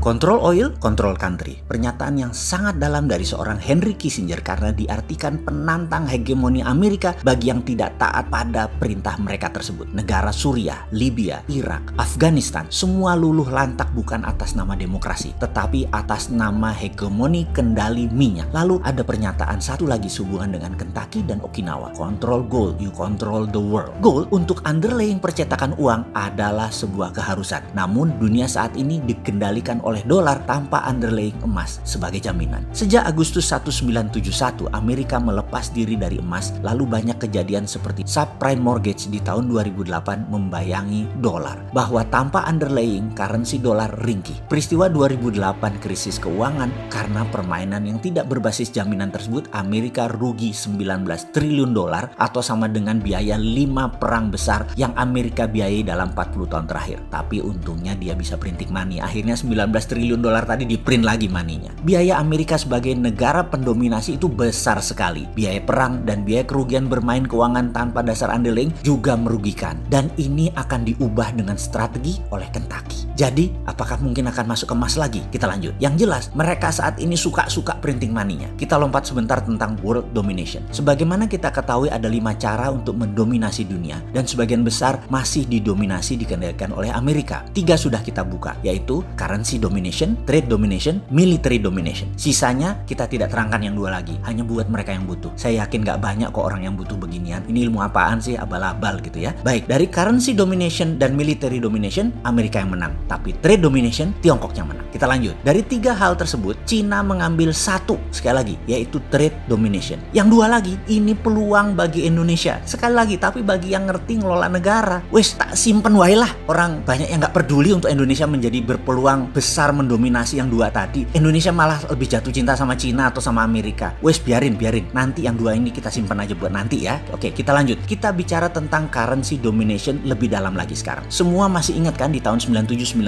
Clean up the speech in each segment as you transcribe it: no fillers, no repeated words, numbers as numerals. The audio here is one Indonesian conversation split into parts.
Control oil, control country. Pernyataan yang sangat dalam dari seorang Henry Kissinger karena diartikan penantang hegemoni Amerika bagi yang tidak taat pada perintah mereka tersebut. Negara Suriah, Libya, Irak, Afghanistan, semua luluh lantak bukan atas nama demokrasi, tetapi atas nama hegemoni kendali minyak. Lalu ada pernyataan satu lagi sehubungan dengan Kentucky dan Okinawa. Control gold, you control the world. Gold untuk underlying percetakan uang adalah sebuah keharusan. Namun dunia saat ini dikendalikan oleh dolar tanpa underlying emas sebagai jaminan. Sejak Agustus 1971, Amerika melepas diri dari emas, lalu banyak kejadian seperti subprime mortgage di tahun 2008 membayangi dolar, bahwa tanpa underlying currency dolar ringkih. Peristiwa 2008 krisis keuangan karena permainan yang tidak berbasis jaminan tersebut, Amerika rugi 19 triliun dolar atau sama dengan biaya 5 perang besar yang Amerika biayai dalam 40 tahun terakhir. Tapi untungnya dia bisa printing money. Akhirnya 19 triliun dolar tadi di print lagi maninya. Biaya Amerika sebagai negara pendominasi itu besar sekali. Biaya perang dan biaya kerugian bermain keuangan tanpa dasar underlying juga merugikan. Dan ini akan diubah dengan strategi oleh Kentucky. Jadi, apakah mungkin akan masuk ke emas lagi? Kita lanjut. Yang jelas, mereka saat ini suka-suka printing money-nya. Kita lompat sebentar tentang world domination. Sebagaimana kita ketahui ada 5 cara untuk mendominasi dunia. Dan sebagian besar masih didominasi dikendalikan oleh Amerika. 3 sudah kita buka, yaitu currency domination, trade domination, military domination. Sisanya kita tidak terangkan yang 2 lagi, hanya buat mereka yang butuh. Saya yakin gak banyak kok orang yang butuh beginian. Ini ilmu apaan sih, abal-abal gitu ya. Baik, dari currency domination dan military domination, Amerika yang menang. Tapi trade domination, Tiongkok yang menang. Kita lanjut. Dari 3 hal tersebut, Cina mengambil 1, sekali lagi, yaitu trade domination. Yang 2 lagi, ini peluang bagi Indonesia. Sekali lagi, tapi bagi yang ngerti ngelola negara, wes tak simpen wae lah. Orang banyak yang gak peduli untuk Indonesia menjadi berpeluang besar mendominasi yang 2 tadi. Indonesia malah lebih jatuh cinta sama Cina atau sama Amerika. Wes biarin. Nanti yang 2 ini kita simpan aja buat nanti ya. Oke, kita lanjut. Kita bicara tentang currency domination lebih dalam lagi sekarang. Semua masih ingat kan di tahun 97-98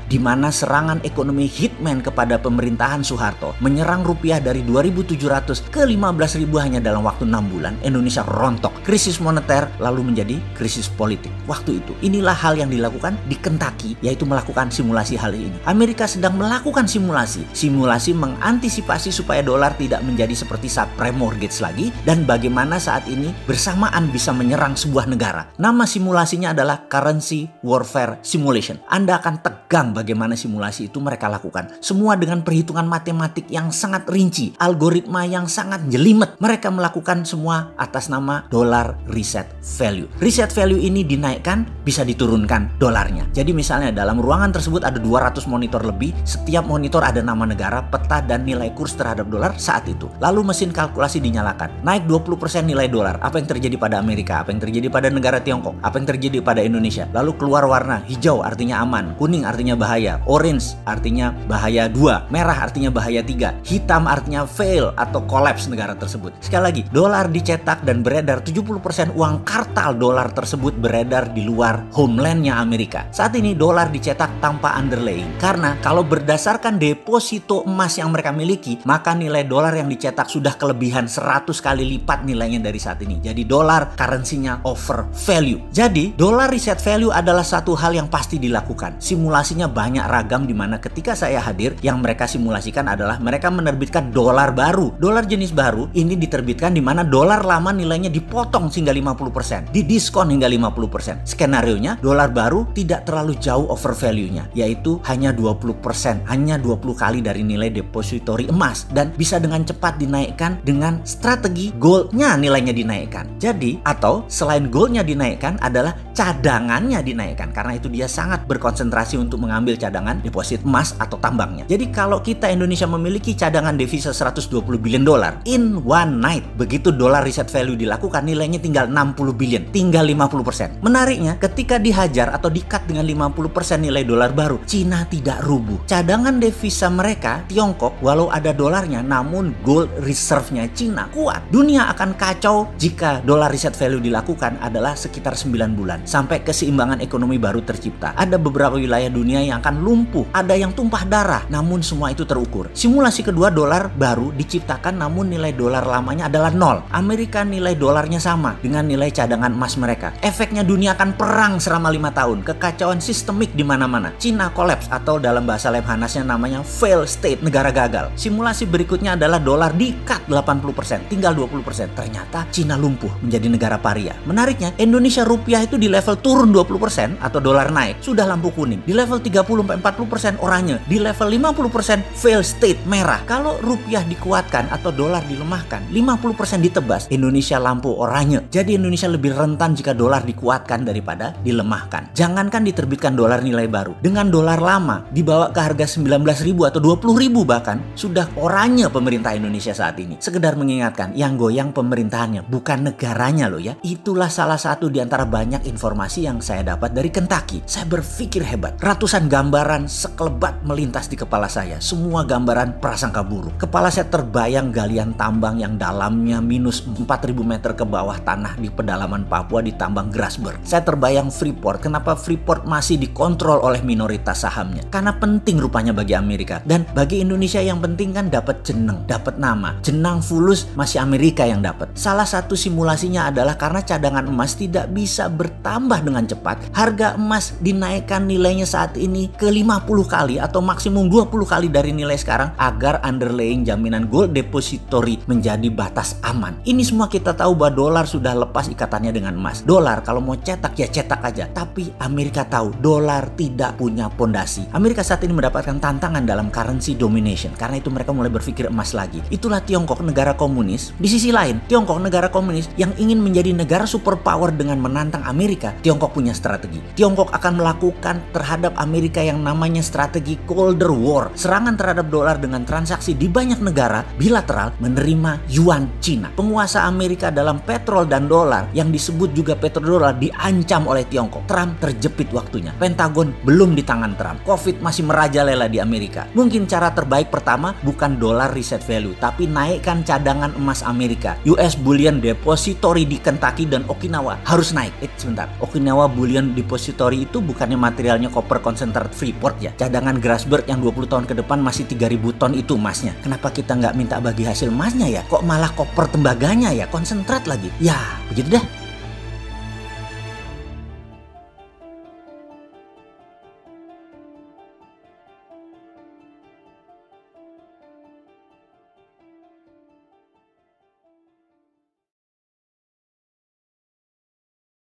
di mana serangan ekonomi hitman kepada pemerintahan Soeharto menyerang rupiah dari 2.700 ke 15.000 hanya dalam waktu 6 bulan. Indonesia rontok. Krisis moneter lalu menjadi krisis politik. Waktu itu, inilah hal yang dilakukan di Kentucky, yaitu melakukan simulasi hal ini. Amerika sedang melakukan simulasi mengantisipasi supaya dolar tidak menjadi seperti subprime mortgage lagi dan bagaimana saat ini bersamaan bisa menyerang sebuah negara. Nama simulasinya adalah currency warfare simulation. Anda akan tegang bagaimana simulasi itu mereka lakukan. Semua dengan perhitungan matematik yang sangat rinci, algoritma yang sangat jelimet. Mereka melakukan semua atas nama dollar reset value. Reset value ini dinaikkan, bisa diturunkan dolarnya. Jadi misalnya dalam ruangan tersebut ada 200 monitor lebih, setiap monitor ada nama negara, peta dan nilai kurs terhadap dolar saat itu. Lalu mesin kalkulasi dinyalakan. Naik 20% nilai dolar. Apa yang terjadi pada Amerika? Apa yang terjadi pada negara Tiongkok? Apa yang terjadi pada Indonesia? Lalu keluar warna hijau artinya aman, kuning artinya bahaya, orange artinya bahaya 2, merah artinya bahaya 3, hitam artinya fail atau collapse negara tersebut. Sekali lagi, dolar dicetak dan beredar, 70% uang kartal dolar tersebut beredar di luar homelandnya Amerika. Saat ini dolar dicetak tanpa underlying karena kalau berdasarkan deposito emas yang mereka miliki, maka nilai dolar yang dicetak sudah kelebihan 100 kali lipat nilainya dari saat ini. Jadi dolar currency-nya over value. Jadi dollar reset value adalah satu hal yang pasti dilakukan. Simulasinya banyak ragam di mana ketika saya hadir, yang mereka simulasikan adalah mereka menerbitkan dolar baru. Dolar jenis baru ini diterbitkan di mana dolar lama nilainya dipotong hingga 50%, didiskon hingga 50%. Skenarionya dolar baru tidak terlalu jauh over value-nya, yaitu hanya 20%, hanya 20 kali dari nilai depository emas dan bisa dengan cepat dinaikkan dengan strategi goldnya nilainya dinaikkan. Jadi, atau selain goldnya dinaikkan adalah cadangannya dinaikkan karena itu dia sangat berkonsentrasi untuk mengambil cadangan deposit emas atau tambangnya. Jadi kalau kita Indonesia memiliki cadangan devisa 120 billion dolar in one night, begitu dolar reset value dilakukan nilainya tinggal 60 billion, tinggal 50%. Menariknya ketika dihajar atau di-cut dengan 50% nilai dolar baru, Cina tidak rubuh. Cadangan devisa mereka Tiongkok walau ada dolarnya namun gold reserve-nya Cina kuat. Dunia akan kacau jika dolar reset value dilakukan adalah sekitar 9 bulan sampai keseimbangan ekonomi baru tercipta. Ada beberapa wilayah dunia yang akan lumpuh, ada yang tumpah darah, namun semua itu terukur. Simulasi kedua, dolar baru diciptakan namun nilai dolar lamanya adalah 0. Amerika nilai dolarnya sama dengan nilai cadangan emas mereka. Efeknya dunia akan perang selama 5 tahun, kekacauan sistemik di mana-mana. Cina kolaps atau dalam dalam bahasa Lemhanasnya namanya fail state, negara gagal. Simulasi berikutnya adalah dolar di-cut 80%, tinggal 20%. Ternyata Cina lumpuh menjadi negara paria. Menariknya, Indonesia rupiah itu di level turun 20% atau dolar naik, sudah lampu kuning. Di level 30-40% oranye, di level 50% fail state, merah. Kalau rupiah dikuatkan atau dolar dilemahkan, 50% ditebas, Indonesia lampu oranye. Jadi Indonesia lebih rentan jika dolar dikuatkan daripada dilemahkan. Jangankan diterbitkan dolar nilai baru, dengan dolar lama dibawa ke harga 19.000 atau 20.000 bahkan, sudah oranye pemerintah Indonesia saat ini. Sekedar mengingatkan, yang goyang pemerintahannya, bukan negaranya loh ya. Itulah salah satu di antara banyak informasi yang saya dapat dari Kentucky. Saya berpikir hebat. Ratusan gambaran sekelebat melintas di kepala saya. Semua gambaran prasangka buruk. Kepala saya terbayang galian tambang yang dalamnya minus 4.000 meter ke bawah tanah di pedalaman Papua di tambang Grasberg. Saya terbayang Freeport. Kenapa Freeport masih dikontrol oleh minoritas sahamnya? Karena penting rupanya bagi Amerika. Dan bagi Indonesia yang penting kan dapat jeneng, dapat nama. Jenang fulus masih Amerika yang dapat. Salah satu simulasinya adalah karena cadangan emas tidak bisa bertambah dengan cepat. Harga emas dinaikkan nilainya saat ini ke 50 kali atau maksimum 20 kali dari nilai sekarang agar underlying jaminan gold depository menjadi batas aman. Ini semua kita tahu bahwa dolar sudah lepas ikatannya dengan emas. Dolar kalau mau cetak ya cetak aja. Tapi Amerika tahu dolar tidak punya pondasi. Amerika saat ini mendapatkan tantangan dalam currency domination. Karena itu mereka mulai berpikir emas lagi. Itulah Tiongkok, negara komunis. Di sisi lain, Tiongkok, negara komunis yang ingin menjadi negara superpower dengan menantang Amerika. Tiongkok punya strategi. Tiongkok akan melakukan terhadap Amerika yang namanya strategi Cold War. Serangan terhadap dolar dengan transaksi di banyak negara bilateral menerima yuan Cina. Penguasa Amerika dalam petrol dan dolar yang disebut juga petrodolar diancam oleh Tiongkok. Trump terjepit waktunya. Pentagon belum di tangan Trump. Covid masih merajalela di Amerika. Mungkin cara terbaik pertama bukan dolar reset value, tapi naikkan cadangan emas Amerika. US Bullion Depository di Kentucky dan Okinawa harus naik. Sebentar. Okinawa Bullion Depository itu bukannya materialnya copper concentrate Freeport ya? Cadangan Grasberg yang 20 tahun ke depan masih 3.000 ton itu emasnya. Kenapa kita nggak minta bagi hasil emasnya ya? Kok malah koper tembaganya ya? Konsentrat lagi. Ya, begitu dah.